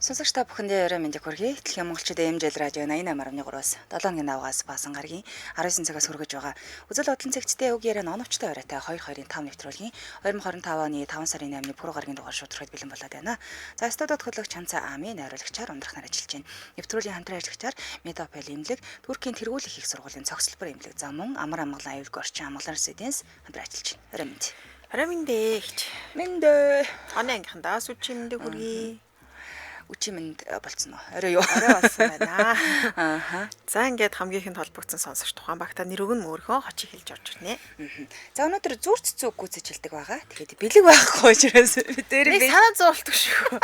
Сонсогч та бүхэндээ орой мэндийг хүргэе. Дэлхийн монголчуудын эмжил радио 88.3-аас 7-ны навгаас баасан гаргийн 19 цагаас хүргэж байгаа. Үзэл бодлон цэгцтэй үг яриа оновчтой оройтой 2-2-5 нэвтрүүлгийн 2025 оны 5 сарын 8-ны пүрэв гарагийн дугаар шударгад бэлэн болоод байна. За студиуд хөтлөгч Чанца Ами найруулагчаар ундрах нар ажиллаж байна. Нэвтрүүлгийн хамтран ажиллагчаар Медопел имлэг, Туркийн тэргүүлэх их сургуулийн цогцлбор имлэг зам мөн амар амгалан аюулгүй орчин амгалан резиденс хамтран ажиллаж байна. Орой мэнд. Орой мэндэ. Мэндэ. Оны ангийнхандаа сүчиндээ хүргэе. Үчимэнд болцсон уу? Орой юу? Орой болсон байна. Ааха. За ингээд хамгийн ихэнд холбогдсон сонсогч тухайн багта нэр өгн мөрхөн хочиг хэлж орж ирнэ. За өнөөдөр зүрц зүг гүйцэж хэлдэг байгаа. Тэгээд бэлэг байхгүй учраас бид дээр би санаа зовлтгүй шүү.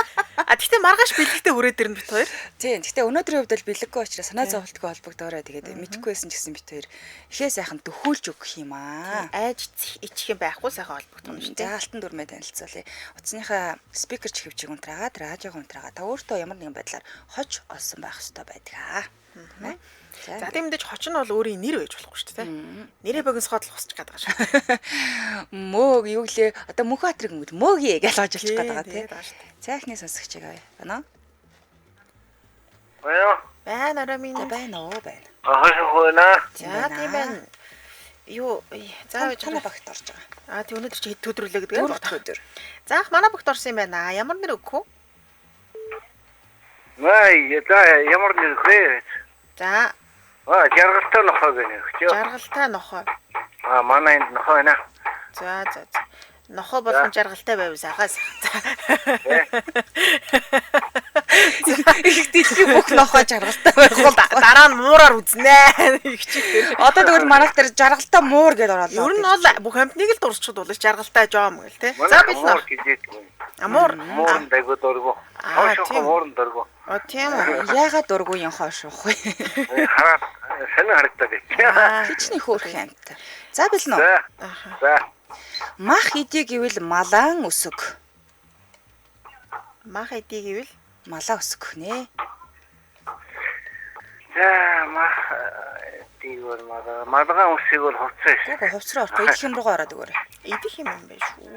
А тэгтээ маргааш бэлэгтэй хүрээд ирнэ бит хоёр. Тийм. Тэгтээ өнөөдрийн хувьд бол бэлэггүй учраас санаа зовлтгүй холбогдоорой. Тэгээд мэдэхгүй байсан ч гэсэн бит хоёр ихээ сайхан дөхүүлж өгөх юм аа. Айж ичих юм байхгүй сайхан холбогдох юм шүү. За алтан дүрмээ танилцуулъя. Утасныхаа спикер чивчиг унтраагаад радиог унтраагаад та өөртөө ямар нэгэн байдлаар хож олсон байх ёстой байдаг. За тийм мэдээж хоч нь бол өөрийн нэр байж болохгүй шүү дээ. Нэрээ богиносгоод л хусчих гээд байгаа шүү. Мөөг юу гэлээ одоо Мөнхбаатарыг өнгөд мөөгий гэж хожилчих гээд байгаа тийм. За ихний сонсогчийг авъя. Байна уу? Байна орой минь. Байна уу байна. Хойно. За тийм байна. Юу заавал танаа багт орж байгаа. Тийм өнөөдөр чи хэд төдрүүлээ гэдэг юм байна. Өдөр. За манай багт орсон юм байна. Ямар нэр өгөх вэ? Ямар нэр хөө. За. Жаргалтай нохоо гэнэ. Жаргалтай нохоо. Манай энд нохоо байна. За. Нохоо болгон жаргалтай байв сахаас. Их дэлхийн бүх нохоо жаргалтай байх. Дараа нь муураар үзнэ. Одоо тэгвэл манайх дээр жаргалтай муур гэж ороод. Ер нь бол бүх амьтныг л дурсчихд бол жаргалтай жоом гэл те. За бид нөх хийдэггүй. Муур дайгуу дургу. Муур дургу. Тийм үү. Яагаад дургу юм хоошох вэ? Хараа санаа харагдаад байна. Хичнээн хөөрх амт. За бэлэн үү? За. Мах идэ гэвэл малаан өсөг. Мах идэ гэвэл малаа өсөх нэ. За мах идэгвэл малган өсөг бол хувцас. Гүг хувцраа орох идэх юм руугаа ороод өгөөрэй. Идэх юм байна шүү.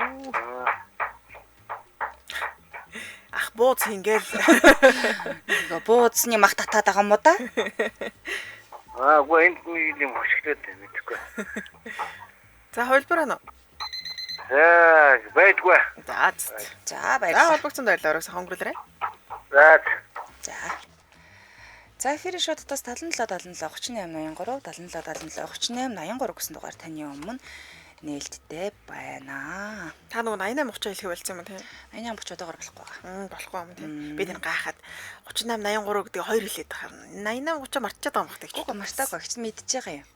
Ах бууз ингээл. Буудсны мах татаад байгаа юм уу да? Үгүй энд нэг юм хөшгөлөөд мэдхгүй. За хөлбөр ано. За байдгүй. За баярлалаа. За холбогцсон баярлалаа оройсоо хонгорлоорой. За. За эфирийн шуудтаас 77 38 83 77 77 38 83 гэсэн дугаар таны өмнө нээлттэй байна. Та нөгөө 88 30 хэлэх байлцсан юм тийм. 88 30 одоогоор болохгүй байгаа. Болохгүй юм тийм. Би тэр гайхаад 38 83 гэдгийг хоёр хэлээд байгаа. 88 30 марчаад байгаа юм байна. Гүг мартаагүй агч мэдчихэж байгаа юм.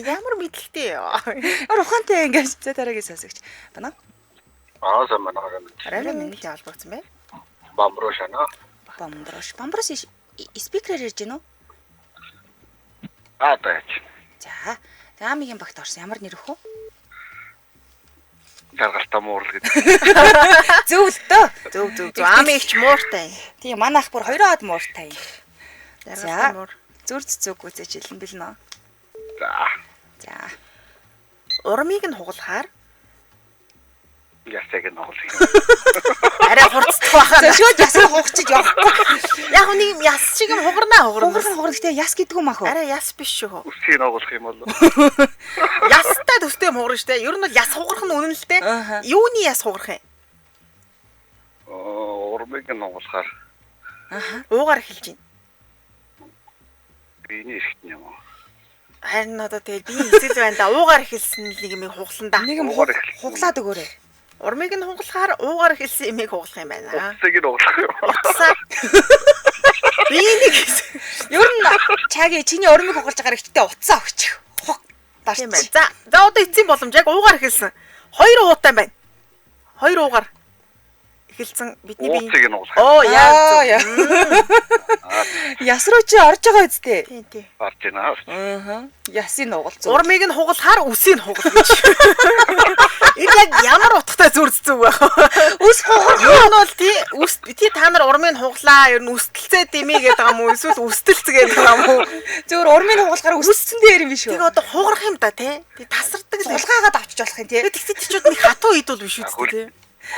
Ямар мэдлэгтэй. Ямар ухаантай ингэж за дараагийн сонсогч. Байна. Сайн байна хараа. Арай миний холбогдсон бай. Бамброш ана. Бамброш спикерээр ирж гинөө. Таач. За. Амигийн багт орсон ямар нэр өгөх вэ? Жаргалтай муур л гэдэг. Зөв л дөө. Зөв. Ами ихч мууртай. Тийм манайх бүр хоёроо хад мууртай. Жаргалтай муур. Зүрц зүг үзэж хэлэн бэлнэ. За. Урмыг нь хугалахаар ясаг нь хугалах юм. арай хурцдах байхаа. Шууд ясыг хугачиж явахгүй. Яг нэг яс шиг юм хугарнаа. Хугарнаа яс гэдэг юм ах уу? Арай яс биш шүү. Үсгийг хугалах юм бол. Ястай төстэй хугарна штэ. Ер нь бол яс хугарах нь үнэн л дээ. Юуны яс хугарах юм? Урмыг нь хугалахаар. Уугаар эхэлж байна. Биний ихт юм уу? Харин одоо тэгэл би эсэл байна да. Уугаар эхэлсэн нэг юм хугалсан да. Нэг юм хуглаад өгөөрэй. Урмыг нь хугалахаар уугаар эхэлсэн имийг хугалах юм байна. Үсгийг нь хугалах юм. Би нэг ер нь чаги чиний урмыг хугалж байгаа ихтэй утсаа өгчих. Тийм байна. За одоо эцсийн боломж яг уугаар эхэлсэн. Хоёр уутай байна. Хоёр уугаар эхэлсэн бидний бие. Үсгийг нь хугалах. Яа. Яс руу чи орж байгаа үстэй. Тийм. Орж байна. Ясыг нугалцсан. Урмыг нь хугалахаар үсийг нь хугал гэж. Энэ яг ямар утгатай зүрцсэн байх вэ? Үс хугалах нь бол тий та нар урмыг нь хуглаа. Ер нь үстэлцээ дэмий гэдэг юм уу? Эсвэл үстэлцгээд байгаа юм уу? Зөвөр урмыг нь хугалахаар үсцэн дээр юм биш үү? Тэг одоо хугарах юм да тий. Тэг тасардаг л хулгаагаад авчиж болох юм тий. Тэг чууд нэг хатуу ид бол биш үү тий.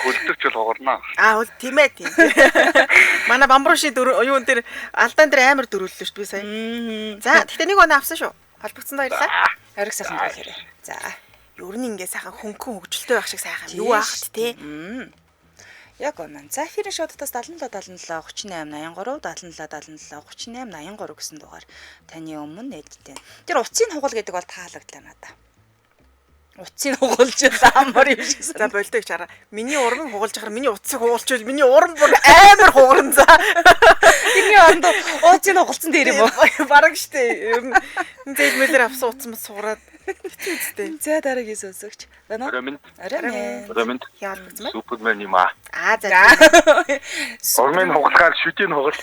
хөлдөгч л хугарна. Хөл тийм ээ тийм. Манай бамбуушийн юу энэ тэр алдаан дээр амар дөрүүллээ шүү дээ би сая. За тэгтээ нэг оноо авсан шүү. Холбогдсон баярлалаа. Ориг сайхан дөрүүлээрэй. За. Ер нь ингээ сайхан хөнгөн хөгжилтэй байх шиг сайхан юу аахт те. Яг оноо. За эфирийн шоудтаас 77 77 38 83 77 77 38 83 гэсэн дугаар таны өмнө нээлттэй. Тэр утсын хугал гэдэг бол таалагдлаа надаа. Утсыг хугалж амар юм шиг. За болтой гэж хараа. Миний уран хугалж хахаар миний утсыг хугалчвал миний уран бүр амар хугарна за. Тэрний оронд утсыг хугалцсан дээр юм уу? Бараг штэ. Ер нь зээлмэлэр авсан утас мас сугараад хэцүүцтэй. За дараагийн сонсогч. Байна уу? Ромын Яалбагцсан байна. Супермен юм аа. За. Урмын хугалахаар шүтийн хугал.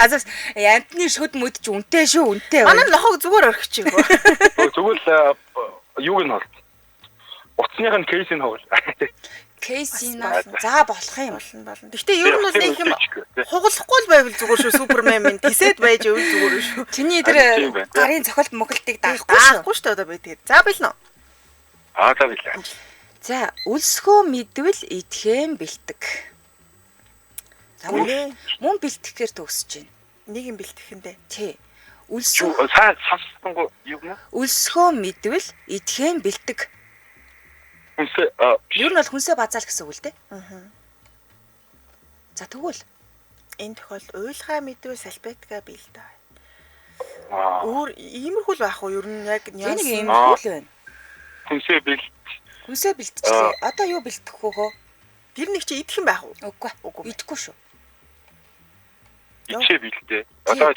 Азаас янтны шүд мөдч үнтэй шүү үнтэй. Манай нохог зүгээр орхичихгүй. Зүгэл юуг нь бол утасных нь кейсийг хугал. Кейсийн за болох юм. Болно. Гэхдээ ер нь бол нэг юм хугалахгүй л байвал зүгээр шүү. Супермен минь тисэд байж өвл зүгээр шүү. Чиний тэр гарын цохилт мөглөлтийг даахгүй шүү. Даахгүй шүү одоо бай тэгээд. За билнэ. За билээ. За өлсгөө мэдвэл идэхэн бэлтэг. За мөн бэлтгэхээр төгсөж байна. Нэг юм бэлтгэхэндээ. Тий. Юу сансангу юу нэ? Өлсгөө мэдвэл идэхэн бэлтэг. Хүнсээ Ер нь бол хүнсээ базаал гэсэн үг л дээ. За тэгвэл Энэ тохиол уйлгаа мэдвэл салбетка бэлдэ. Аа. Өөр иймэрхүү л байх уу? Ер нь яг нэг нюанс. юм л байна. Хүнсээ бил Хүнсээ бэлтчихлээ. Одоо юу бэлтгэх вэ? Тэр нэг чи идэх юм байх уу? Үгүй. Идэхгүй шүү. ичээ билдэ. Одоо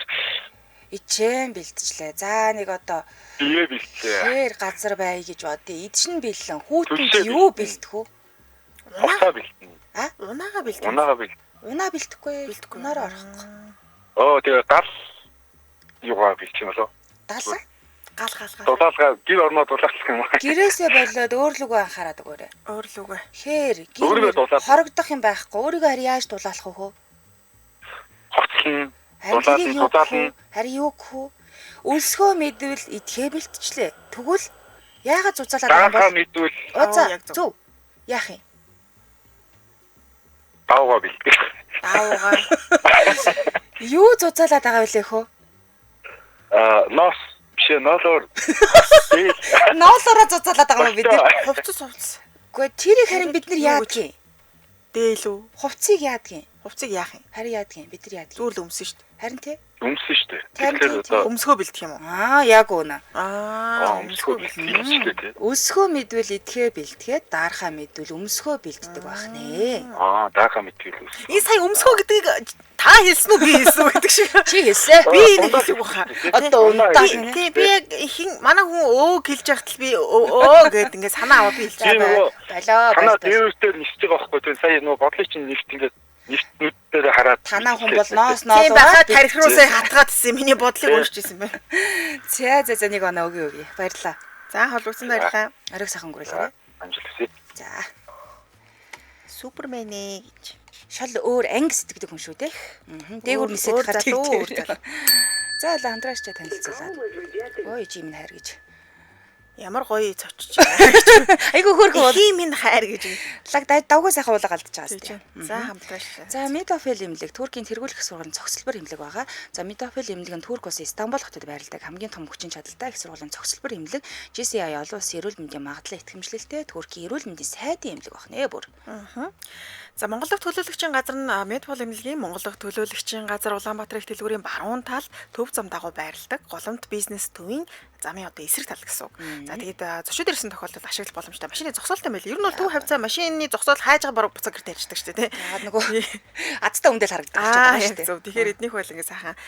Ичээн бэлтчихлээ. За нэг одоо бие билдэ. хэр газар бай гэж бодъё. Идшин бэлэн. Хүүтэнд юу бэлтэх вэ? Утаа билдэ. Унаага бэлдэ. Унаага бил. Унаа бэлтэхгүй. Унаараа орох. Тэгээ гал юугаа билчих юм болоо. Далаа. Гал. Дулаалгаа гэр орноо дулаалах юм аа. Гэрээсээ болоод өөрлөгөө анхаарад өгөөрэй. Өөрлөгөө. Хэр Өөрийгөө дулаалах. хорогдох юм байхгүй. Өөрийгөө харин яаж дулаалах вэ? Хоцлон Харин дулаална. Харин юу гэх вэ? Өлсгөө мэдвэл идэхэ бэлтчихлээ. Тэгвэл яагаад зузаалаад байгаа Даахаа юм бол? мэдвэл За яг зөв. зөв. Яах юм? дааваа билдэ. Даавгаа. Юу зузаалаад байгаа вэ хөө? Нос бишээ ноолоор. Ноолороо зузаалаад байгаа юм бид нар. Хувцас. Гэхдээ тэрийг харин бид нар яадгийн? Дээл үү? Хувцсыг яадгийн? Хувцыг яах юм? Харин яадгийн? Бид нар яадгийн? Зүгээр л өмсөн шүү дээ. Харин тий? Өмсөн шүү дээ. Тэгэхээр Тэгэхээр одоо Өмсгөө бэлдэх юм уу? Яг үнэ. өмсгөө билдэ тий. Өсгөө мэдвэл идэхэ бэлтгээд дарахаа мэдвэл өмсгөө бэлддэг байх нэ. Даахаа мэдвэл үс. Энэ сая өмсгөө гэдгийг та хэлсэн үү би хэлсэн үү гэдэг шиг. Чи хэлсэн. Би энэ хэлэх баха. Одоо унтаа. Тий би яг манай хүн өөг хэлж яхад л би өө гэдэг ингээ санаа аваад би хэлж байгаа. Болоо. Танаа дээрүүсээр нисэж байгаа байхгүй тий. Сая нөгөө бодлыг чинь нэгт ингээд нэгт дээр хараад Танаа хүн бол ноос Тийм ноолоо. байхад тарих руусаа хатгаад ирсэн. Миний бодлыг уншиж ирсэн байна. За нэг оноо өгье. Баярлаа. За холбогдсон баярлаа. Ориг сайхан гүрэлээ. амжилт. За. Супермен гэж. Шал өөр анги сэтгэдэг хүн шүү те. Дээгүр нисээд өөр хат залуу, өөр тэгтэй. За ландраач танилцуулаад. Ой чи минь хайр гэж. Ямар гоё цочч. Айгу хөрхөө. Хий минь хайр гэж. Лаг давгүй сайхан уулга алдаж байгаа сте. За хамтрааш. За Медофил эмнэлэг Туркийн тэргүүлэх сургуулийн цогцлбор эмнэлэг байгаа. За Медофил эмнэлэг нь Турк улсын Стамбул хотод байрладаг хамгийн том хүчин чадалтай их сургуулийн цогцлбор эмнэлэг JCI олон улсын эрүүл мэндийн магадлал итгэмжлэлтэй Туркийн эрүүл мэндийн сайдын эмнэлэг баг нэ бүр. За Монгол дахь төлөөлөгчийн газар нь Медфол эмнэлгийн Монгол дахь төлөөлөгчийн газар Улаанбаатар их дэлгүүрийн баруун тал төв зам дагуу байрладаг голомт бизнес төвийн замын одоо эсрэг тал гэсэн үг. За тэгээд зочид ирсэн тохиолдолд ашиглах боломжтой машины зогсоолтой байл. Ер нь бол төв хавцаа машины зогсоол хайж байгаа баруун буцаг гэрт ярьждаг шүү дээ. Яагаад нөгөө азтай үндэл харагддаг байгаа шүү дээ. Зөв. Тэгэхээр эднийх бол ингээ сайхан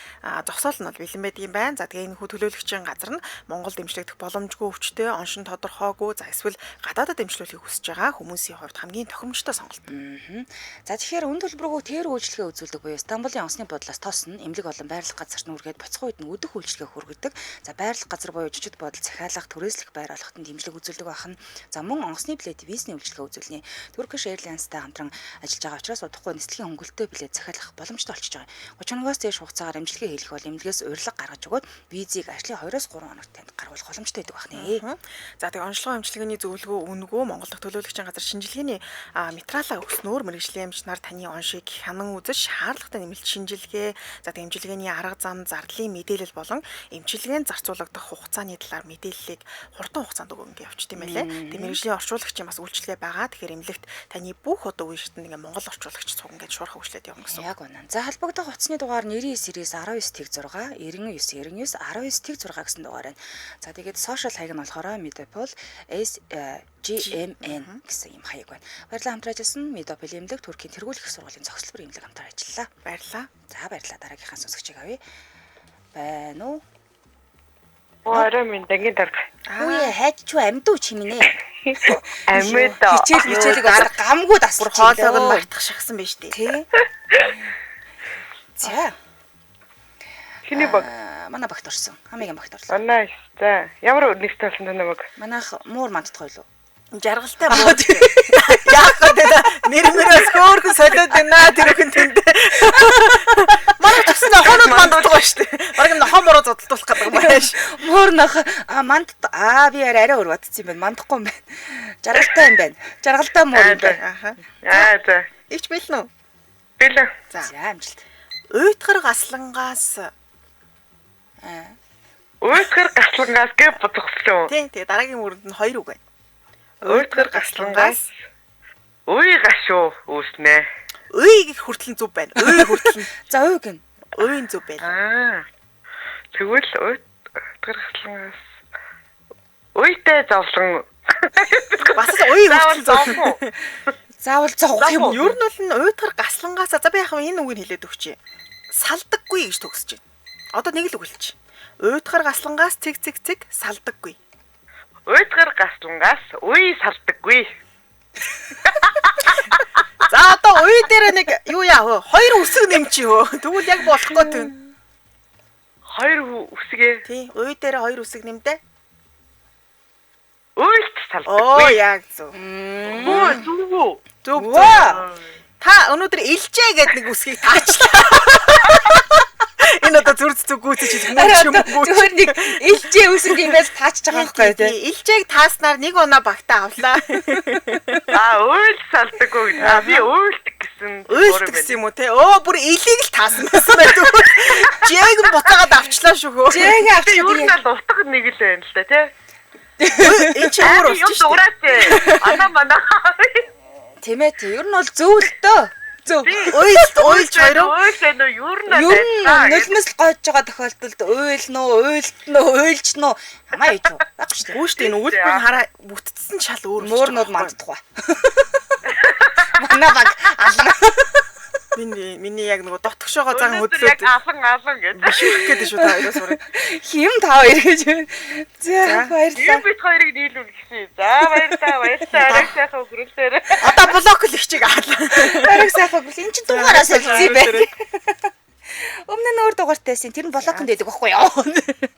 зогсоол нь бол бэлэн байдаг юм байна. За тэгээд энэ хүү төлөөлөгчийн газар нь Монголд эмчлэгдэх боломжгүй өвчтөе, оншин тодорхойгүй, за эсвэл гадаадад эмчлүүлэхийг хүсэж байгаа хүмүүсийн хувьд хамгийн тохиромжтой сонголт. За тэгэхээр үн төлбөргүй тэр үйлчлэгээ үзүүлдэг буюу Стамбулын онцны бодлоос тосно эмнэлэг болон байрлах газарт нүргээд буцах үед нь өдөх үйлчлэгээ хүргэдэг. За байрлах газар буюу жижиг бодол захиалах, түрээслэх дэх байр олоход дэмжлэг үзүүлдэг байх нь. За мөн онгоцны билет визний үйлчилгээ үзүүлнэ. Turkish Airlines-тай хамтран ажиллаж байгаа учраас удахгүй нислэгийн хөнгөлөлтөө билет захиалах боломжтой болчихж байгаа. 31-оос дээш хугацаагаар эмчилгээ хийх бол эмнэлгээс урилга гаргаж өгөөд визийг ажлын 2-оос 3 хоногт танд гаргуулах боломжтой байдаг байна. За тэгээ онцлогоо эмчилгээний зөвлөгөө үнгөө Монгол дахь төлөөлөгчийн газар шинжилгээний материалаа өгснөөр мэргэжлийн эмчнаар таны оншийг хянан үзэж шаардлагатай нэмэлт шинжилгээ, за тэгээ эмчилгээний арга зам, зардлын мэдээлэл болон эмчилгээнд зарцуулагдах хугацааны талаар мэдээллийг хурдан хугацаанд өгнө гэж явуулт юм байлээ. Тэгээ мэргэжлийн орчуулагчийн бас үйлчлэгээ байгаа. Тэгэхээр эмнэлэгт таны бүх одоо үе шатнд ингээ Монгол орчуулагч цуган гэж шуурхаа хүчлээд явна гэсэн. Яг үнэн. За холбогдох утасны дугаар 9999 19 99 19 19 гэсэн дугаар байна. За тэгээд сошиал хаяг нь болохоор Medopol SGMN гэсэн юм хаяг байна. Баярлалаа хамтран ажилласан Medopol эмнэлэг Туркийн тэргуулах их сургуулийн зохицлбор эмнэлэг хамтран ажиллалаа. Баярлалаа. За баярлалаа. Дараагийнхаа сонсогчийг авъя. Байна уу? Орой минь дангийн дарга. Үе хайч чи амьд уу чимнэ? Амьд оо. Хичээлийг бас гамгүй дасч. Бүр хоолойг нь мартах шахсан байж тээ. Тий. За. Чиний баг. Манай багт орсон. Хамгийн багт орлоо. Манай за. Ямар нэгтэй болсон танамаг. Манайх муур мандтгой лөө. Жаргалтай муу. Яах вэ? Нэрмэрээс хөөрхөн солиод байна тэр хүн тэнд. Манай төгсөн нохонод мандтгой шүү дээ. Бараг нохоо мороо зодтолдуулах гэдэг юм байна ш. Муур нох би арай өөр бодсон юм байна. Мандахгүй юм байна. Жаргалтай юм байна. Жаргалтай муур юм байна. Аха. За. Ич бэлнэ үү? Бэлэн. За амжилт. Уйтгар гаслангаас Уйтгар гаслангаас гэж бодгослоо. тий дараагийн үрэнд нь 2 үг байна. Уйтгар гаслангаас уй гашуу үүснэ. Уй гэх хүртэл зүв байна. Уй хүртэл. За уу гин. Уйн зүв байна. Тэгвэл уйтгар гаслангаас уйтай зовлон. Бас уй хүртэл зүв. Заавал зовх юм уу? Ер нь бол нь уйтгар гаслангаас за би яхав энэ үгийг хэлээд өгчээ. Салдаггүй гэж төгсөж байна. Одоо нэг л үг хэлчих. Уйтгар гаслангаас цэг салдаггүй. Уйтгар гаслангаас уй салдаггүй. За одоо уй дээр нэг юу яа вэ? 2 үсэг нэмчи хөө. Тэгвэл яг болохгүй тэн. 2 үсгээ. Тий, уй дээр 2 үсэг нэмдэ. Уйлт салдаггүй. Оо яг зөв. Зүгүү. Зөв. Та өнөөдөр илжээ гэдэг нэг үсгийг таачлаа. Энэ одоо зүг гүйцэж юм уу? Зөвхөн нэг илжээ үсэг юм байл таачж байгаа байхгүй тий. Илжээг тааснаар 1 оноо багтаа авлаа. Уйлт салдаггүй. Би уйлт гэсэн. Уйлт гэсэн юм уу те? Оо бүр илийг л таасан байсан байх. Жээг нь буцаагаад авчлаа шүү хөө. Жээг авчих юу нь л утга нэг л байна л да тий. Энэ ч өөр юм дуураатай. Ана мана. Тэмээ тий. Ер нь бол зөв л дөө. Зөв. Уйлж хоёроо. Уйлж нөө юу нь нулимс л гойж байгаа тохиолдолд уйлнө уу, уйлтнө уу, уйлжнө уу хамаа яж юу. Багш тий. Гүүш дээ энэ үйлбэр хараа бүтцсэн шал өөр. Муурнууд манддахгүй. Манай баг ална. Миний яг нөгөө дотгошоогоо зан хөдлөөд яг алан гэж бишүүх гэдэг шүү та хоёроос ураг. Хим та хоёр гэж. За баярлалаа. Бид хоёрыг нийлүүл гэсэн. За баярлалаа. Арай сайхан өгрөлтөөр. Одоо блок л ихчиг аалаа. Арай сайхан өгрөл. Энд чинь дугаараас солилцсон байх. Өмнө нь өөр дугаартайсэн. Тэр нь блоконд байдаг байхгүй юу?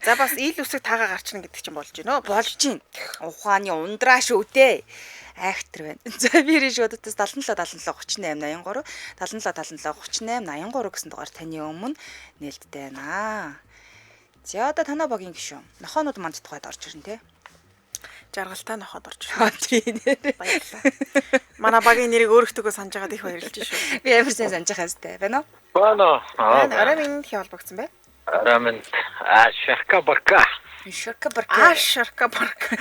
За бас ил үсэг таагаа гарчна гэдэг чинь болж байна. Болж чинь. Ухааны ундраа шүү дээ. Актер байна. За би решодоос 77 77 38 83 77 77 38 83 гэсэн дугаар таны өмнө нээлттэй байна. За одоо танаа багийн гişүн. Нохоонууд манд тухайд орж ирнэ те. Жаргалтай нохоод орж ирнэ. Тийм. Баярлалаа. Манай багийн нэрийг өөрөختөгөө санаж байгаад их баярлж шүү. Би ямар сайн санаж байгаа хэвээр байна уу? Байна. Арай минь хий холбогдсон бай. Арамын шарка барка. Шарка барка.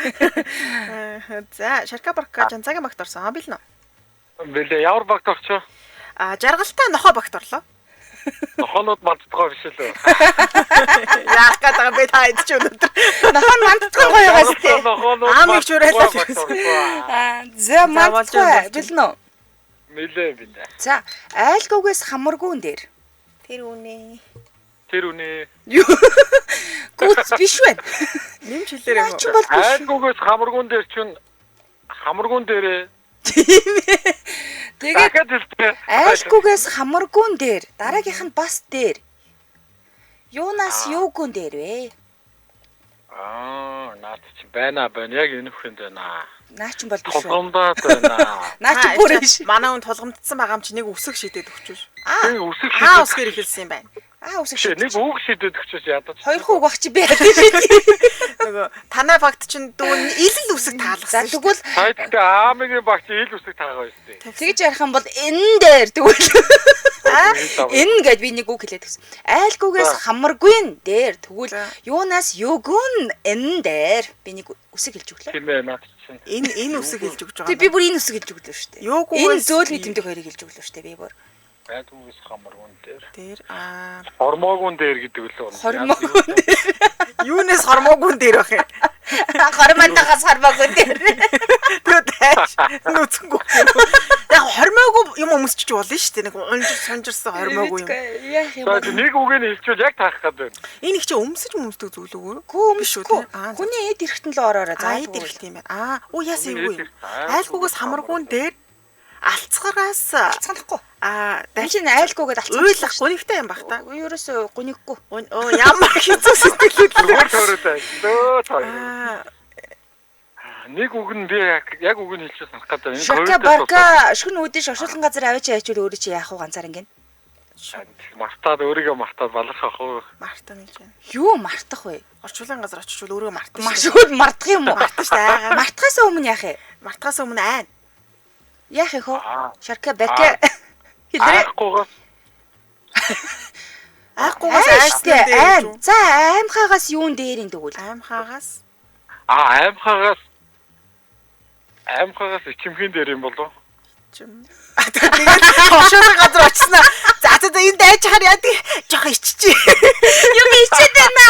За, шарка барка жанцаагийн багт орсон. Билнэ. Билээ ямар багт орчоо? Жаргалтай нохоо багт орлоо. Нохонууд мандтгаа биш үү? Яах гэдэг бэ та хэд ч өнөдөр. Нохон мандтгаа гоё байгаас тий. Аамиг чүрээлээ. За мандтгаа билнэ. Билээ билээ. За, айлгүйгээс хамаргуун дээр. Тэр үнэ. Гүц биш вэ? Нэмж хэлээрэй. Айлгүйгээс хамаргуун дээр чинь хамаргуун дээрээ. Тийм ээ. Тэгээд айлгүйгээс хамаргуун дээр, дараагийнх нь бас дээр. Юунаас юугүн дээр вэ? Наад чи байна яг энэ хүнд байна. Наа ч юм бол биш үү? Толгомдоод байна. Наа ч бүр биш. Манай хүн тулгамдсан байгаа юм чи нэг үсэг шидэд өгчөөш. Тэг үсэг Үсгээр ихэлсэн юм байна. Үсэг шид. нэг үг шидэд өгчөөс ядаж. Хоёр хүү багч би ядаж шид. Нөгөө танай багт чинь дүүн ил үсэг За таалгасан. тэгвэл Сайдтай аамгийн багч ил үсэг таагаа байсан. тэгж ярих юм бол энэ дээр тэгвэл энэ гэд би нэг үг хэлээд өгсөн. Айлгүйгээс хамаргүй дээр тэгвэл юунаас юугүн энэ дээр би нэг үсэг хэлж өглөө. Тийм ээ наад чинь. Энэ үсэг хэлж өгч байгаа. Тэг би бүр энэ үсэг хэлж өглөө шүү дээ. Энэ зөөлний тэмдэг хоёрыг хэлж өглөө шүү дээ би бүр. Айлгүйгээс хамаргуун дээр. Тэр Хормоогуун дээр гэдэг үлээ. Хормоогуун дээр. юунаас хормоогуун дээр бах юм. Хормондогоос хормоогуун дээр. Тэгээд нүцгэнгүү. Яг хормоогүй юм өмсчих болно шүү дээ. Нэг унжир сонжирсан хормоогүй юм. Яах юм За бэ? нэг үгийг нь хэлчихвэл яг таах гэдэг байна. Энэ их чи өмсөж зүйл үгүй. Гүү өмшгүй. Хүний эд эрэхтэн л ороороо. За Эд эрэхт юм байна. Яасан юу юм. Айлгүйгээс хамаргуун дээр алцгараас алцгаахгүй. Дайчин айлгүйгээд алцгаа. Уйлах гунигтай юм бах та. Ерөөсөө гуниггүй. Ямар хэцүү сэтгэлүүд Өөр төрөөтэй. Нэг үг нь би яг үг нь хэлчихсэн санах гэдэг. Шарка барка шүн үүдэж оршуулган газар аваач яачвал өөрөө чи яах вэ ганцаар ингэн. Мартаад өөрийгөө мартаад балархах уу? Мартаа гэж байна. Юу мартах вэ? Орчуулгын газар очичвал өөрөө мартах. Машууд мартах юм уу? Мартах шүү. Мартахаас өмнө яах вэ? Мартахаас өмнө айн. Яах вэ хөө? Шарка барка хэлрээ. Айхгүйгээс айстай айн. За аймхаагаас юун дээрийн тэгвэл? Аймхаагаас аймхаагаас ичимхэн дээр юм болов? Тэгээд оршуулгын газар очсноо. За энэ дайж хаар яадаг жоохон иччихээ. Юм ичээд байна.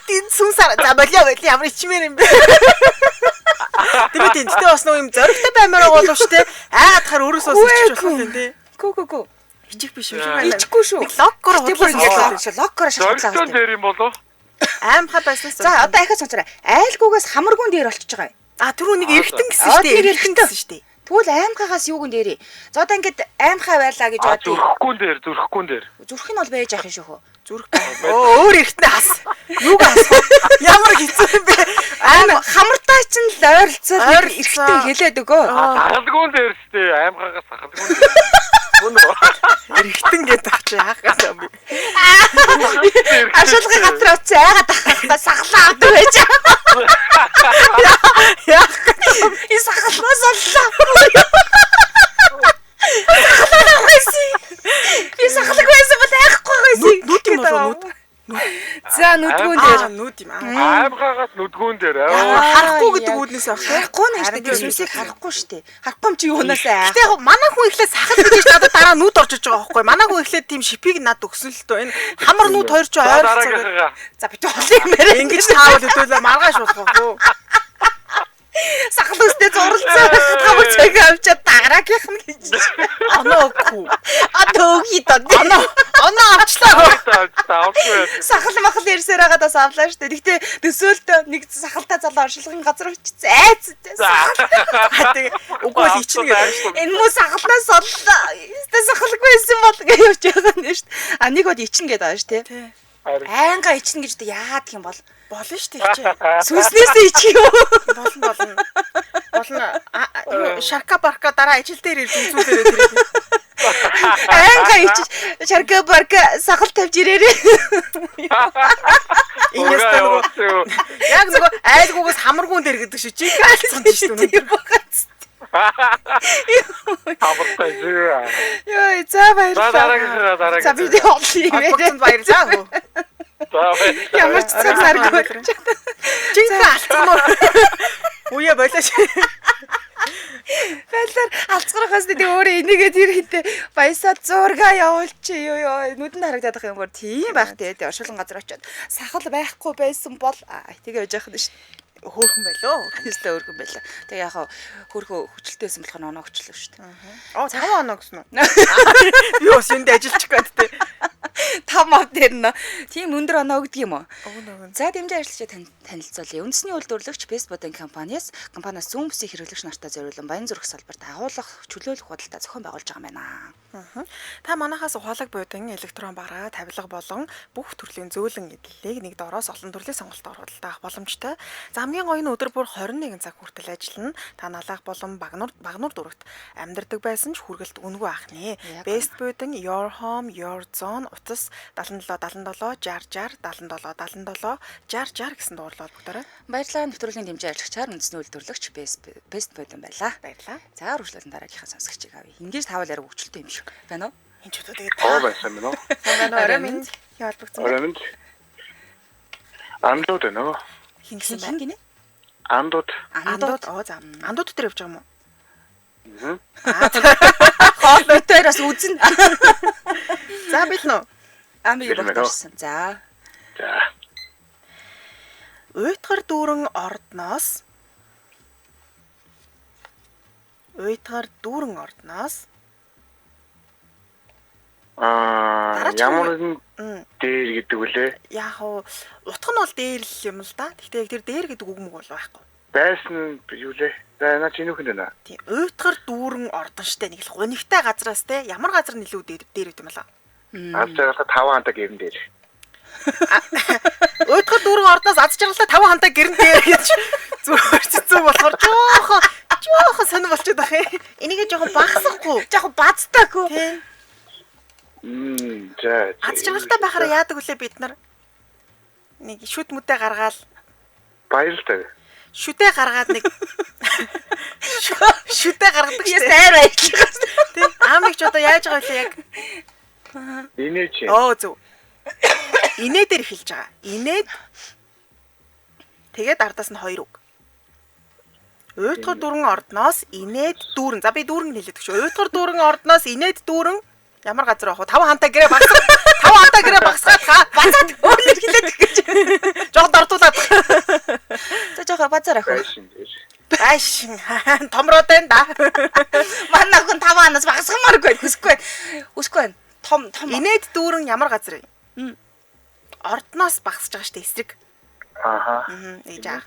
Тин сүнсаар за болоо ямар ичмээр юм бэ? Тэгээд тэнцтэй басна юм зоригтой баймаар болов штэ. Хахаар өөрөөсөө иччих болох юм тий. Гү. Ичих биш юм. Ичгүй шүү. Локкор локкор шалгалаа. Зоригтой дээр юм болов? Аймхаа байснаас. За одоо ахиад сонсоорой. Айлгүйгээс хамаргуун дээр болчихж байгаа юм. Түрүү нэг эргэтэн гэсэн штэ. Эргэтэн гэсэн штэ. Тэгвэл аймхаагаас юугэн дээрээ. За одоо ингээд аймхаа байлаа гэж бодъё. Зүрхэхгүй дээр. Зүрх нь бол байж ах юм шүү хөө. Зүрх. Өөр эргэтэн хас. Юуг хас. Ямар хэцүү юм бэ? Хамартаа ч л ойролцоо эргэтэн хэлээд өгөө. Сахалгуун дээр штэ аймхаагаас сахалгуун дээр. Эргэтэн гэдэг ах чи яах гэсэн юм бэ? Ашуулгын газар очиж айгаад ахаа сахалаа авдаг байж. Яах И сахалгаас оллоо. Сахалаа байсан. Би сахалг байсан бол айхгүй байсан. Нүд юм болоо нүд. За нүдгүүн дээр. Нүд юм. Аймхаагаас нүдгүүн дээр. Харахгүй гэдэг үүднээс авах. Харахгүй нь штэ тэр сүнсийг харахгүй штэ. Харахгүй юм чи юунаас айх. Гэтэ яг манай хүн ихлээр сахал гэж надад дараа нүд орж иж байгаа байхгүй. Манай хүн ихлээр тийм шипийг надад өгсөн л дөө. Энэ хамар нүд хоёр ч ойролцоо. За би хоолой юм байна. Ингэж таавал хөдөлөө маргааш болох уу? Сахал үстэй зурлцаа хамар цаг авчаад даграагийнх нь гэж. Оноогүй. Атөөгий доо. Оноо авчлаа. Сахал махал ярьсаар байгаа даас авлаа штэ. Гэхдээ төсөөлтөө нэг сахалтай залуу оршилгын газар очиж айцтай. Тэгээ үгүй л ичнэ гэдэг. Энэ муу сахалнаас оллоо. Эсвэл сахалгүй байсан бол гэж явж байгаа юм штэ. Нэг бод ичнэ гэдэг байгаа штэ. Айнга ичнэ гэж яадаг юм бол болно штэ ичээ. сүнснээс ичих юм. Болно. Шарка барка дараа ажил дээр ирж үзүүлээрэй тэрийг. Айнга ичиж шарка барка сахал тавьж ирээрээ. Инээс нөгөө яг нөгөө айлгүйгээс хамаргуун дээр гэдэг шиг чиг алцсан шүү дээ. Тавартай зөө. Йой, за баярлалаа. Дараагийн. За би хооллоо. Холбогдсон баярлалаа. Ямар ч цаг наргүй. Чиг алцсан уу? Үе болооч. Байлаар алцгарахаас нэг өөрөө энийгээ тэр хитэ баясаад зурга явуулчих ёо нүдэнд харагдаад байгаа юм гоо тийм байх тий оршуулган газар очиод сахал байхгүй байсан бол тэгээ яж яах нь шүү Хөөхөн байлоо. Хэвстэй өргөн байлаа. Тэгээ яг хөрхөө хүчлэлтэйсэн болох нь оноо хүчлээ шүү дээ. 5 оноо гэсэн үү? Би бас энд ажиллаж гээд тээ. 5 5 мав дээр нэ. Тийм өндөр оноо өгдөг юм уу? Өгнө. За дэмжин ажиллагчид танилцуулъя. Үндэсний үйлдвэрлэгч Best Boarding компаниас компаниас зүүн бүсийн хэрэглэгч нартай зориулан баян зүрх салбарт агуулгах, чөлөөлөх худалдаа зохион байгуулж байгаа юм байна. Та манахаас ухаалаг буудан электрон бараа, тавилга болон бүх төрлийн зөөлөн эдлэлийг нэг доороос олон төрлийн сонголтоор худалдаа авах боломжтой. За хамгийн гоё нь өдөр бүр 21 цаг хүртэл ажиллана. Та налаах болон багнуур дүрэгт амьдардаг байсан ч хүргэлт үнгүй ахны. Best Boarding Your Home Your Zone утас 77 77 60 60 77 77 60 гэсэн дуурлал бүгдээрээ. Баярлалаа нэвтрүүлгийн дэмжин ажиллагчаар үндэсний үйлдвэрлэгч Best Boarding байлаа. Баярлалаа. За үргэлжлүүлэн дараагийнхаа сонсогчийг авъя. Ингээс тавал яриг хөвчлөлтэй юм шиг байна уу? Энд ч удаа тэгээд байсан юм уу? орой минь яалбагцсан. Оройнд. Андууд нөө. Хин Хин гинэ? Андууд за. Андууд дээр явж байгаа юм уу? Хоолойроос үзэн. За билнэ. Амиг бодсон. За. За. Уйтгар дүүрэн ордноос Ямар нэгэн дээр гэдэг үлээ. яг уу утга нь бол дээр л юм л да. Гэхдээ яг тэр дээр гэдэг үг мөг бол байхгүй. Байсан юу лээ. За наа чи нүхэн нэ. Тийм. Уйтгар дүүрэн ордон штэ нэг л гунигтай газраас те ямар газар нэлүү дээр гэдэг юм лаа. Аз жаргалтай 5 хантаа гэрэн дээр. Уйтгар дүүрэн ордноос аз жаргалтай 5 хантаа гэрэн дээр гэж зүг болохоор жоохон сонир болчиход байх юм. Энийг жоохон багсахгүй. Жаахан бацтаагүй. Тийм. За. Аз жаргалтай байхаар яадаг үлээ бид нар. Нэг шүд мүдэ гаргаал. Баярлалаа. Шүдэ гаргаад нэг шүдэ гаргадаг Яс шүү. тайр ажиллах. Тийм. Аамиг ч одоо яаж байгаа вэ яг? Инээ чи. Зөв. Инээ дээр хэлж байгаа. Инээд тэгээд ардаас нь 2 үг. Уйтгар дүүрэн ордноос инээд дүүрэн. За би дүүрэн хэлээд өгч. Уйтгар дүүрэн ордноос инээд дүүрэн ямар газар авах вэ? 5 хантаа гэрээ багсах. 5 хантаа гэрээ багсгаад бацаад өөрөөр хэлээд өгч. Жохо дортуулаад. За жохо базар ах. Ааш томроод байна да. Манай хүн 5 ханаас багасгамааргүй хүсэхгүй. Хүсэхгүй байна. Том Инээд дүүрэн ямар газар вэ? Ордноос багсаж байгаа штэ эсрэг. Ааха. Ээж аа.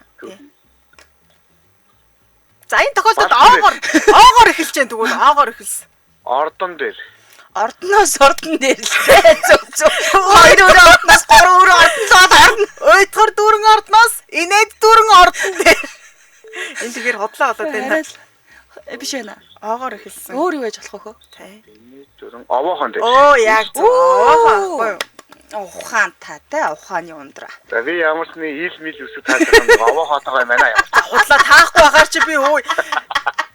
За энэ тохиолдолд оогоор эхэлж जैन тэгвэл оогоор эхэлсэн. Ордон дээр. Ордноос ордон дээр л зөв. 2 өрөө ордноос 3 өрөө ордноод орно. Уйтгар дүүрэн ордноос инээд дүүрэн ордон дээр. Энэ тэгэхээр хотлоо болоод байна. Биш байна. Оогоор эхэлсэн. Өөр юу байж болох вэ? Тий. Зүрэн овоохон дээр. Оо яг зөв. Оогоо. Ухаан таатай ухааны ундраа. За би ямар ч нэг ил мил үсэг таасан овоохотойгоо юм байна. Худлаа таахгүй байгаар чи би өө.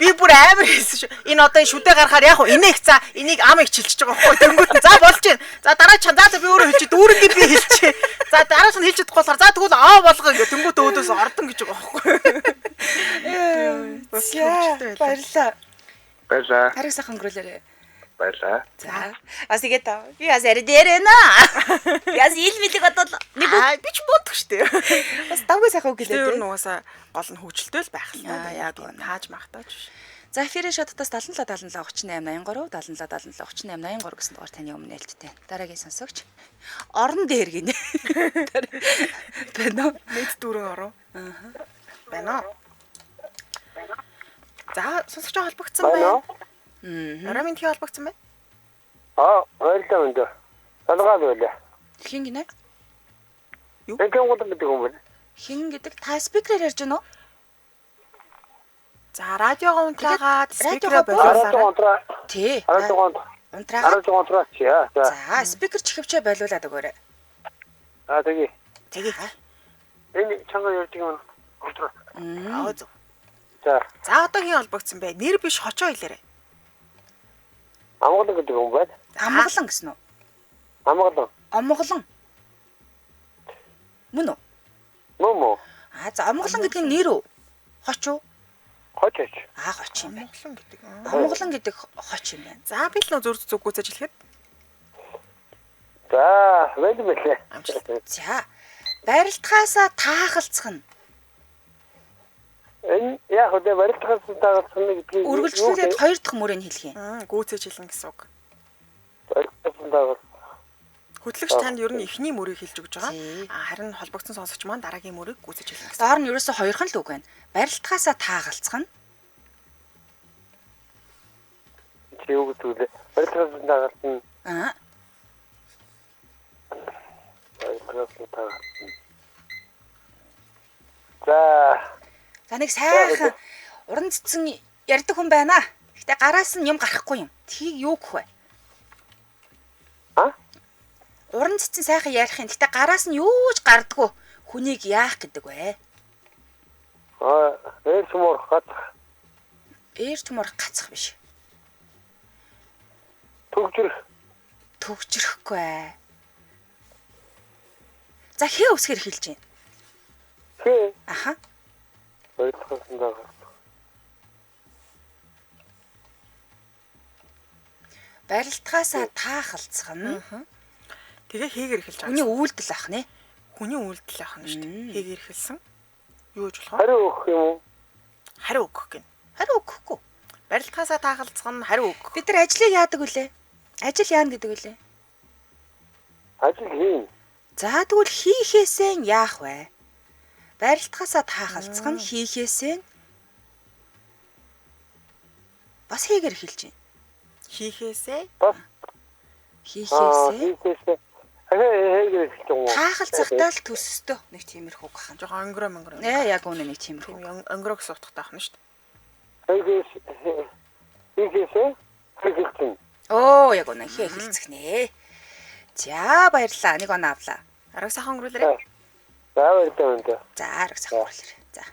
Би бүр амар хэлсэн шүү. Энэ одоо шүдэ гарахаар яг инех за энийг амыг чилчиж байгаа байхгүй. Тэнгүүд нь за болж гин. За дараа ч за би өөрөө хэлчих. Дүүрэнгээ би хэлчихье. За дараас нь хэлж чадахгүй болохоор за тэгвэл аа болгоо ингээ тэнгүүд өөдөөс ордон гэж байгаа байхгүй. Баярлалаа. Баярлаа. Хариг сайхан өнгөрүүлээрэй. Баярлаа. За. Бас игээд тав. Би бас ари дээр нэ. Яс ил мэлэг бодвол нэг Би ч бодох штэ. бас давгүй сайхан үг Тэр хэлээ. нугасаа гол нь хөвчлөлтэй л байх л Аа, яг та. үнэ. Тааж магтааж биш. За эфирийн шататаас 77 78 83 77 78 83 гэсэн дугаар таны өмнө нээлттэй. Дараагийн сонсогч. Орон дээр гинэ. Бэнэ. Мэд дүүрэн ороо. Байна уу? За сонсогч холбогдсон байна. Орой минь холбогдсон байна. Баярлалаа өндөө. Салгаад байлаа. Хин гинэ? Энхэн гол гэдэг юм байна. Хин гэдэг та спикерээр ярьж байна уу? За радиогоо унтраагаад радиогоо спикерээ болоолаа. Онтраа. Тий. Унтраа чи яа. За спикер чихвчээ болиулаад өгөөрэй. Тэгээ. Тэгээ. Энэ чанга ярьдаг юм. Унтраа. Аа зөв. За. За одоо хин холбогдсон бэ? Нэр биш хочоо хэлээрэй. Амгалан гэдэг юм байна. Амгалан гэсэн үү? Амгалан. Амгалан. Мөн үү? Мөмө. За амгалан гэдэг нь нэр үү? Хоч уу? Хочооч. Хоч юм байна. Монголон гэдэг. Амгалан гэдэг хоч юм байна. За би л нөө зүг гүйцэж хэлэхэд. За, välмэлээ. За. Барилдахаасаа таахалцах нь Энэ яг үдэ барилдахаас таагалсан гэдгийг үргэлжлүүлээд 2 дахь мөрөнд хэлэх юм. Гүйцэж хэлнэ гэсэн үг. барилдахаас таагалсан. Хөтлөгч танд ер нь эхний мөрийг хэлж өгч байгаа. Тий. Харин холбогдсон сонсогч маань дараагийн мөрийг гүйцэж хэлнэ гэсэн. Доор нь ерөөсө хоёрхан л үг байна. Барилтгаасаа таагалцах нь Чи юу гэдэг вэ? Барилгын дагалт нь аа барилгын дагалт нь. За нэг сайхан уран цэцэн ярьдаг хүн байна. Гэтэ гараас нь юм гарахгүй юм. Тхийг юу гэх вэ? А? Уран цэцэн сайхан ярих юм. Гэтэ гараас нь юу ч гардаггүй. Хүнийг яах гэдэг вэ? ээр чимөр гацх Ээр төмөр гацах биш. төгжрөх Төгжрөхгүй ээ. За хээ үсгэр хэлж байна. хээ Аха. барилгын дагалт. Барилтгаасаа таахалцах нь Тэгээ хийгээр хэлж хүний байгаа. үйлдэл ах нэ. Хүний үйлдэл ах нь шүү дээ. Хийгээр хэлсэн. Юу гэж болох вэ? Хариу өгөх юм уу? Хариу өгөх гин. Хариу өгөхгүй. Барилтгаасаа таагалцах нь хариу өгөх. Бид нар ажлыг яадаг вүлээ? Ажил яана гэдэг вүлээ? Ажил хийн. За тэгвэл хийхээсээ яах вэ? Барилтгаасаа таахалцах нь хийхээсээ бас хийгээр хэлж байна. Хийхээсээ Хийхээсээ хийхээсээ хээгээр хэлж байгаа. таахалцахтаа л төсөстөө нэг тиймэрхүү гахна. жоохон өнгөрөө. Яг үнэ нэг тиймэрхүү. Тийм өнгөрөө гэсэн утгатай ахна шүү Хийхээсээ хийхээсээ Оо яг үнэ хээ хэлцэх нэ. За баярлалаа. Нэг оноо авлаа. дээ. Арга сайхан өнгөрүүлээрэй. За баярлалаа. За арга сайхан өнгөрүүлээ. За.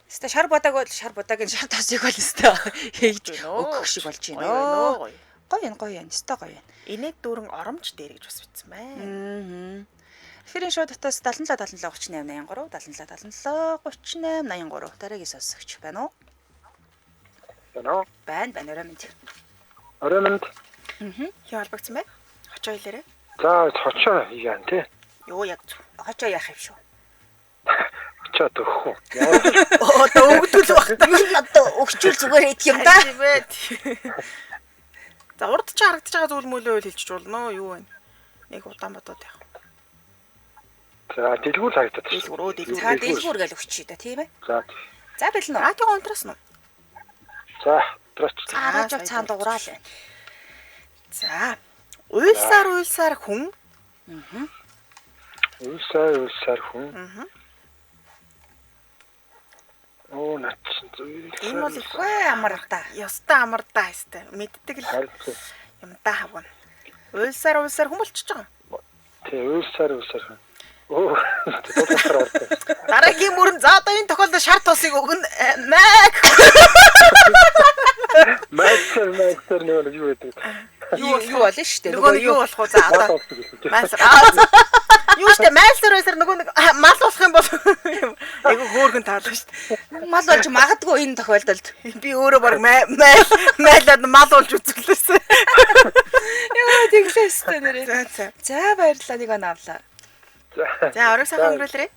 Өстө шар бодагийн шар тосыг бол өстө хийж өгөх шиг болж байна. Гоё юм. Өстө гоё юм. Инээд дүүрэн оромж дээр гэж бас бичсэн байна. Эфирийн шоу дотоос 77 38 83 77 38 83 дараагийн сонсогч байна уу? Байна. Орой минь. Орой минь. Хий холбогдсон бай. Очоо хэлээрэй. За цочоо яан тий. Юу яг зү. Очоо яах юм шүү. Очоо төгөх үү. Одоо өгдөл багтаа. Одоо өгчүүл зүгээр идэх юм да. Тийм ээ. За урд ч харагдаж байгаа зүйл мөлөө хэлчих болно. Юу вэ? Нэг удаан бодоод яах. За дэлгүүр харагдаад шүү. За дэлгүүр гэж өгчий да тийм ээ. За бэлэн үү? Радио унтраас нь. За трач. Радио цаанд угараал байна. За уйлсаар хүн. Уйлсаар хүн. Оо нач зүйл. Энэ бол их Амар да. ёстой амар да хэвээр мэддэг л юм да хавгна. Уйлсаар хүн болчихж байгаа. Тий уйлсаар хүн. Оо. Дараагийн мөрөн за одоо энэ тохиолдолд шар тусыг өгнө. Мэг. Мастер нэг юу гэдэг. Юу болно шүү дээ. Нөгөө юу болох вэ? За одоо мастер. Юу штэ мастер нөгөө нэг мал болох юм бол айгу хөөргөн таална штэ. Мал болж магадгүй энэ тохиолдолд. Би өөрөө баг майлаад мал болж үзүүлсэн. Яа тэглээс тэ нэрээ. За. За баярлалаа нэг оноо авлаа. За орой сайхан өнгөрүүлээрэй.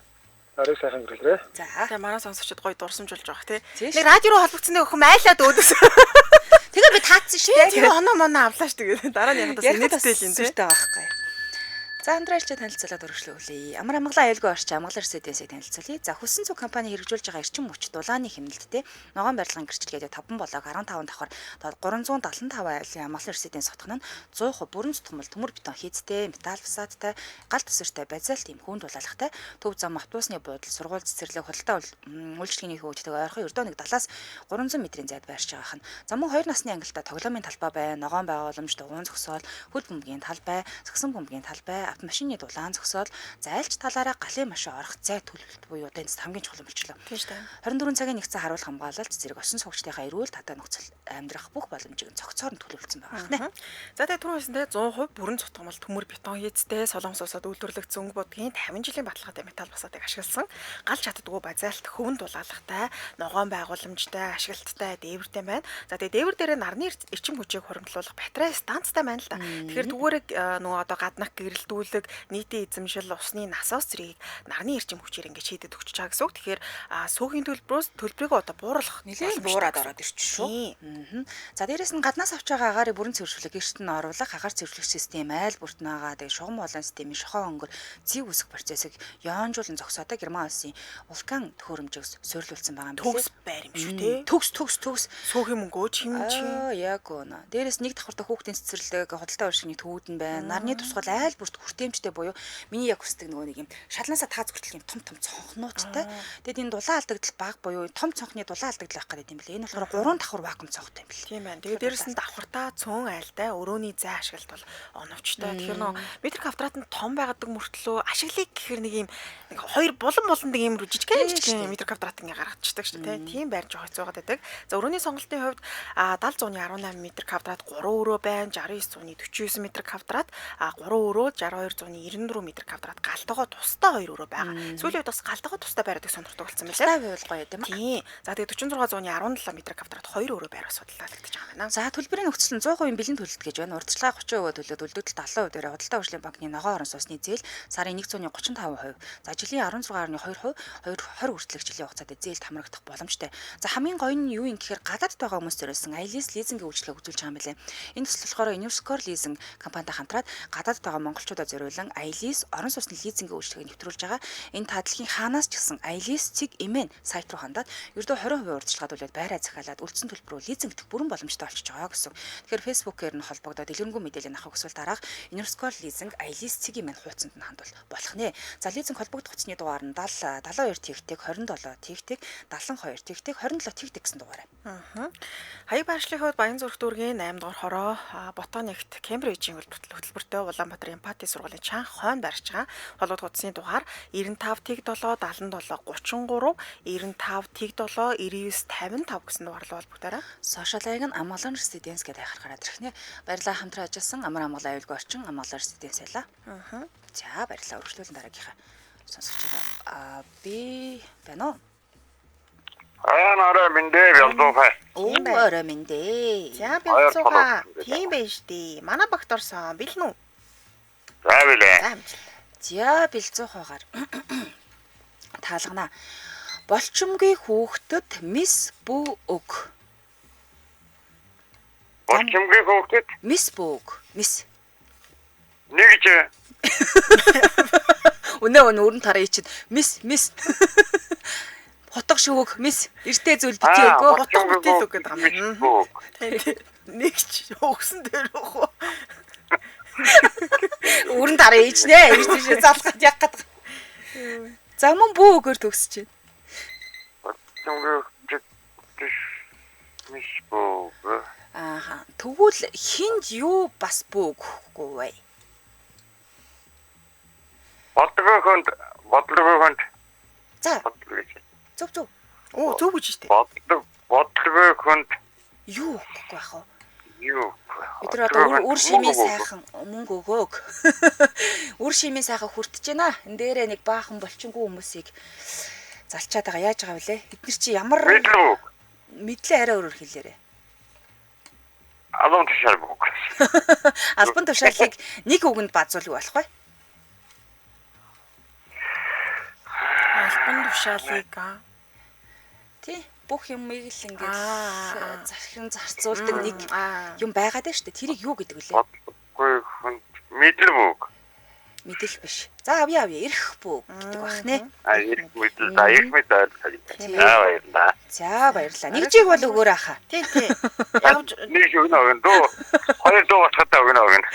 Орой сайхан өнгөрүүлээ. За. Тэгээ манай сонсогчид гоё дурсамжуулж байгаа тий. Тийш. Нэг радио руу холбогдсон өхөн майлаад өөдөөс. Тэгээ би таацсан шүү дээ. Тэгээ оноо моноо авлаа шүү дээ. Дараа нь ягдаас инээдтэй л юм тий. Сүртэй байхгүй. За хамтраалчтай танилцуулаад өргөжлүүлье. Амар амгалан аюулгүй орч амгалан Residence-ийг танилцуулъя. За хүссэн цуг компани хэрэгжүүлж байгаа эрчим хүч дулааны хэмнэлттэй ногоон барилгын гэрчлэгээд 5 болоог 15 давхар 375 айлын амгалан Residence хотгоно нь 100% бүрэн зүтгмэл төмөр бетон хийцтэй, металл фасадтай, гал төсөртэй, базальт им хүнд дулаалгатай, төв зам автобусны буудал, сургууль цэцэрлэг, худалдаа үйлчлэгийн хөвгөдтэй ойрхон ердөө 170-аас 300 метрийн зайд байршиж байгаа хан. За мөн 2 насны ангилалтай тоглоомын талбай байна, ногоон байгууламж, дугуйн зогсоол, хөл бөмбөгийн талбай, сагсан бөмбөгийн талбай, автомашины дулаан зогсоол, зайлч талаараа галын машин орох зай төлөвлөлт буюу одоо энэ хамгийн чухал юм болчихлоо. Тийм шүү дээ. 24 цагийн нэгцэн харуулах хамгаалалт зэрэг осон суугчдынхаа эрүүл татаа нөхцөл амьдрах бүх боломжийг цогцоор нь төлөвлөсөн байгаа нэ. За тэгээ түрүүнээсээ 100% бүрэн цутгамал төмөр бетон хийцтэй, солонгос усад үйлдвэрлэгдсэн өнгө бодгийн 50 жилийн баталгаатай металл фасадыг ашигласан, галж чаддаггүй базальт хөвөн дулаалгатай, ногоон байгууламжтай, ашиглалттай, дээвэртэй байна. За тэгээ дээвэр дээр нарны эрчим хүчийг хуримтлуулах батарей станцтай байна л да. Тэгэхээр түгээрээ нөгөө одоо гаднах гэрэлтүүд сэтгүүлэг, нийтийн эзэмшил, усны насаас зэргийг нарны эрчим хүчээр ингэж хийдэд өгч байгаа гэсэн үг. Тэгэхээр сүүхийн төлбөрийг одоо бууруулах Нилээн буураад ороод ирчих шүү. За дээрэс нь гаднаас авч байгаа агаарыг бүрэн цэвэрлэх, гэрт нь оруулах, агаар цэвэрлэх систем айл бүрт байгаа. Тэгээ шугам болон системийн шохоо өнгөр зэг үсэх процессыг яонжуулан зогсоодоо Герман улсын вулкан төхөөрөмжөөс суйрлуулсан байгаа юм төгс байр юм шүү дээ. Төгс. Сүүхийн мөнгөө чимчин. Яг үнэ. Дээрээс нэг давхартай хүүхдийн цэцэрлэг, худалдаа уршигны төвүүд нь байна. Нарны тусгал айл бүрт хүртээмжтэй буюу миний яг хүсдэг нөгөө нэг юм шалнаасаа тааз хүртэл юм том цонхнуудтай. Тэгэд энэ дулаан алдагдал баг буюу том цонхны дулаан алдагдал байх гэдэг юм бэлээ. Энэ болохоор 3 давхар вакуум цонхтой юм бэлээ. Тийм байна. Тэгээд дээрэс нь давхартаа цөөн айлтай өрөөний зай ашиглалт бол оновчтой. Тэгэхээр нөө метр квадрат нь том байгадаг мөртлөө ашиглыг гэхэр нэг юм хоёр булан нэг юм жижигхэн метр квадрат ингээ гаргацдаг шүү дээ. Тийм байр жоох хэцүүгээд байдаг. За өрөөний сонголтын хувьд 70-118 метр квадрат 3 өрөө байна. 69-49 метр квадрат 3 өрөө 62-94 метр квадрат галтайгоо тустай 2 өрөө байгаа. Сүүлийн үед бас галтайгоо тустай байрдаг сонирхдаг болсон байна лээ. Байвал гоё юм аа. Тийм. За тэгээд 46-17 метр квадрат 2 өрөө байр судалгаалагдаж байгаа юм байна. За төлбөрийн нөхцөл нь 100% бэлэн төлөлт гэж байна. Урдчлага 30% төлөөд үлдэгдэл 70% дээр худалдаа хөгжлийн банкны ногоон орон сууцны зээл сарын 135%. За жилийн 16.2%, 20 хүртэлх жилийн хугацаанд зээлд хамрагдах боломжтой. За хамгийн гоё нь юу юм гэхээр гадаадд байгаа хүмүүс зориулсан Айлис лизингийн үйлчлэгээ үзүүлж байгаа юм байна. Энэ төсөл болохоор Uniskor лизинг компанитай хамтраад гадаадд байгаа монголчуудад зориулан Айлис орон сууцны лизингийн үйлчлэгийг нэвтрүүлж байгаа. Энэ таатлагын хаанаас ч гэсэн Айлис цэг эмэн сайт руу хандаад ердөө 20% урьдчилгаадуулаад байраа захиалаад үлдсэн төлбөрөөр лизинг дэх бүрэн боломжтой болчихж байгаа гэсэн. Тэгэхээр Facebook-ээр нь холбогдоод дэлгэрэнгүй мэдээлэл авах хүсвэл дараах Uniskor лизинг Айлис цэг эмэн хуудсанд нь хандвал болох нэ. За лизинг холбогдох хуцсны дугаар нь 72 тэгтэг 27 тэгтэг 72 тэгтэг 27 тэгтэг гэсэн дугаар байна. Хаяг байршлын хувьд Баянзүрх дүүргийн 8 дугаар хороо Ботаникт Кембрижийн хөтөлбөртөө Улаанбаатар Эмпати сургуулийн чанга хойно барьж байгаа. Холбогдох хуцсны дугаар 95 тэг 7 77 33 95 тэг 7 99 55 гэсэн дугаарлуу холбогдорой. Сошиал аяг нь Амгалан Residence гэдэг хайхаргараад ирэх нэ. Баярлалаа хамтран ажилласан Амар Амгалан аюулгүй орчин Амгалан Residence байла. За баярлалаа өргөжлүүлэн дараагийнхаа сонсогч би байна уу? Нараа миндээ ялдуухай. Орой миндээ. За бэлцүүха. Тийм байж дээ. Манай багт орсон. Бэлэн үү? За билээ. За бэлцүүхаагаар таалгана. Болчмгийн хүүхдэд мис бүү өг. Болчмгийн хүүхдэд мис бүү өг. Мис. Нэг ч Өнөө өрн тараа ичид мис хотго шүүг мис эртээ зүйл битээ өгөө. Хотго бүтээл үг гэдэг юм. Нэг ч өгсөн дээр уух. Өрн тараа ич нэ. Ирж тийш залхад яг гад. За мөн бүү өгөр төгсөж болчмгийн мис бүү. Ааха. Тэгвэл хинд юу бас бүү өгөхгүй вэ? Бодлогоохонд. За. Зөв. Оо зөв гэж штэ. Бодлогоохонд юу өгөхгүй байх вэ? юу. Өдөр одоо үр шимийн сайхан мөнгө өгөөг. Үр шимийн сайхан хүртэж байна. Энд дээрээ нэг баахан болчингүй хүмүүсийг залчаад байгаа. Яаж байгаа вүлээ? Эдгээр чи ямар мэдлээ арай өөрөөр хэлээрэй. Албан тушаал бүгд. Албан тушаалыг нэг үгэнд базуулах болох бай. Албан тушаалыг Тий, бүх юмыг л ингээд захин зарцуулдаг нэг юм байгаад байна шүү дээ. Тэрийг юу гэдэг вүлээ? Бодлогогүй хүн мэдэр бүгд. Мэдэл биш. За авъя ирэх бүгд гэдэг бах нэ. Ирэх мэдэл за ирэх мэдэл. Баярлалаа. За баярлалаа. Нэг жиг бол өгөөрэй хаа. Тий. Нэг өгнө өгнө дөө. Хоёр дөө батхатаа өгнө өгнө.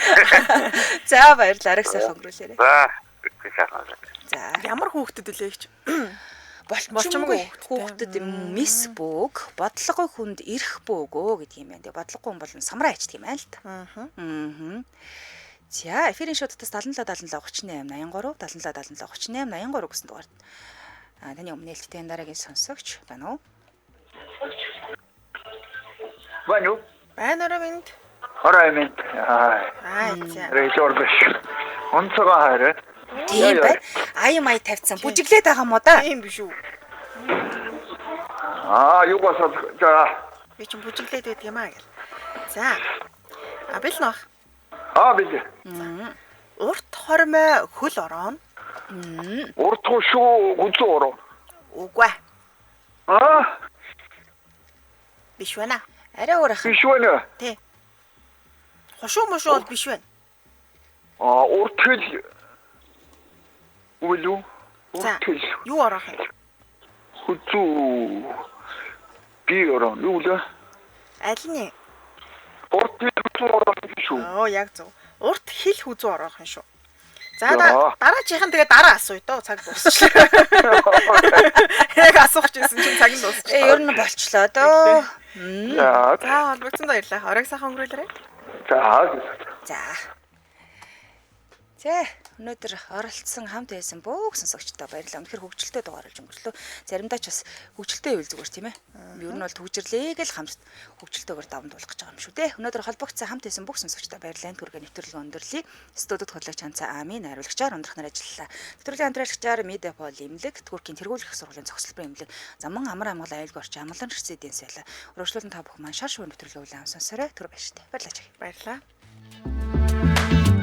За баярлалаа. Арай сайхан өнгөрүүлээрэй. За. Ямар хүүхдэд үлээ гэж. Болчмгүй хүүхдэд мис бөөг, бодлогой хүнд ирэх бөөгөө гэдэг юм байна. Тэгээ бодлогогүй хүн бол самраа ичдэг юм байна л та. За, эфирийн шуудтаас 77 77 38 83 77 77 38 83 гэсэн дугаард. Таны өмнө нээлттэй дараагийн сонсогч байна уу? Байна уу? Байна минь. Орой минь. За. Режордош. Онцгой хайраа. Тийм бай. Аяа тавьсан. Бүжиглээд байгаа юм уу да? Тийм биш үү? Юу босоод за. Би ч бүжиглээд байдаг юм аа гэл. За. Бэлнах. Бил. Урт хормой хөл орооно. Уртгүй шүү гүнзүү ороо. Үгүй. Аа Биш байна. Арай өөр ах. биш байна. Тий. Хошуу мошуу бол биш байна. Урт хэл. Үлүү. За. Урт хэл. Юу ороох юм? Хүзүү. Би ороо. Юу лээ? Аль нь? Урт хэл хүзүү ороо шүү. Оо яг зөв. Урт хил хүзүү ороох юм шүү. За Яа. дараагийн тэгээ дараа асууя доо цаг дуусчлаа. Яг асуух гэсэн чинь цаг нь дуусчихлаа. Ер нь болчлоо дөө. Яа. За холбогдсон баярлалаа. Оройг сайхан өнгөрүүлээрэй. За. За өнөөдөр оролцсон хамт байсан бүх сонсогчдод баярлалаа. Үнэхээр хөгжилтэй дугааралж өнгөрлөө. Заримдаа ч бас хөгжилтэй байвал зүгээр тийм ээ. Ер нь бол төгжрлээг л хамт хөгжилтэйгээр даван туулах гэж байгаа юм шүү дээ. Өнөөдөр холбогдсон хамт байсан бүх сонсогчдод баярлалаа. Түргээ нэвтрүүлэг өндөрлөе. Студид хөтлөгч Ханцаа Амин хариулагчаар ундрах нар ажиллалаа. Нэвтрүүлгийн хамтраалагчаар Медиапол имлэг, Түркийн тэргуулах сургуулийн зохицлбарын имлэг, Заман амар амгалан аюулгүй орчин амгалан хэсгийн сайла. Өргөжлөлтөнд та бүхэн маань шар шувуу нэвтрүүлэг үлээн сонсорой. Түр баяр та. Баярлалаа. Баярлалаа.